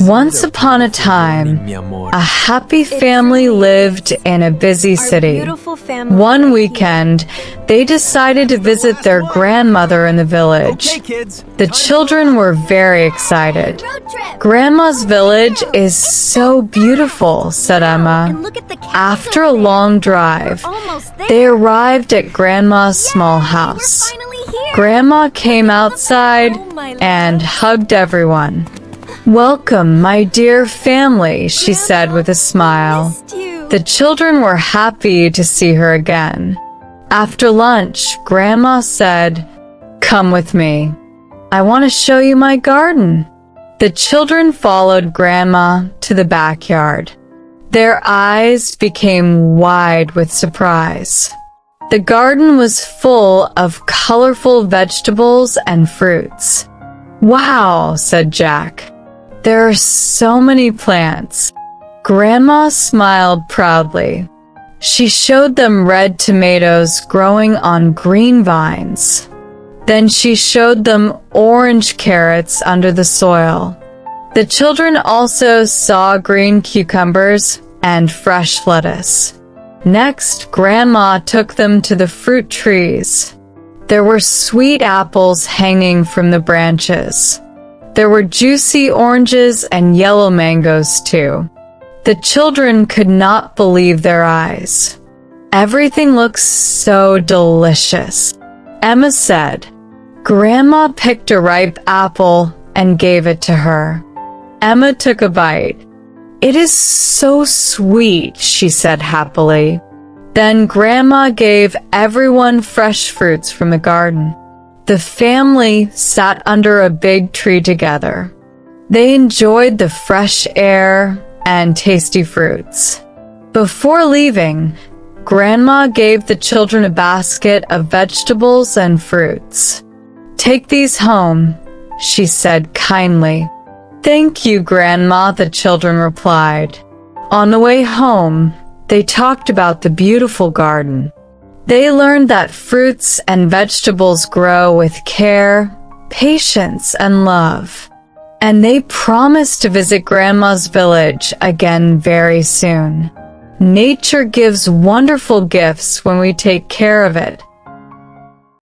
Once upon a time, a happy family lived in a busy city. One weekend, they decided to visit their grandmother in the village. The children were very excited. "Grandma's village is so beautiful," said Emma. After a long drive, they arrived at Grandma's small house. Grandma came outside and hugged everyone. "Welcome, my dear family," she said with a smile. The children were happy to see her again. After lunch, Grandma said, "Come with me. I want to show you my garden." The children followed Grandma to the backyard. Their eyes became wide with surprise. The garden was full of colorful vegetables and fruits. "Wow," said Jack. "There are so many plants." Grandma smiled proudly. She showed them red tomatoes growing on green vines. Then she showed them orange carrots under the soil. The children also saw green cucumbers and fresh lettuce. Next, Grandma took them to the fruit trees. There were sweet apples hanging from the branches. There were juicy oranges and yellow mangoes too. The children could not believe their eyes. "Everything looks so delicious," Emma said. Grandma picked a ripe apple and gave it to her. Emma took a bite. "It is so sweet," she said happily. Then Grandma gave everyone fresh fruits from the garden. The family sat under a big tree together. They enjoyed the fresh air and tasty fruits. Before leaving, Grandma gave the children a basket of vegetables and fruits. "Take these home," she said kindly. "Thank you, Grandma," the children replied. On the way home, they talked about the beautiful garden. They learned that fruits and vegetables grow with care, patience, and love. And they promised to visit Grandma's village again very soon. Nature gives wonderful gifts when we take care of it.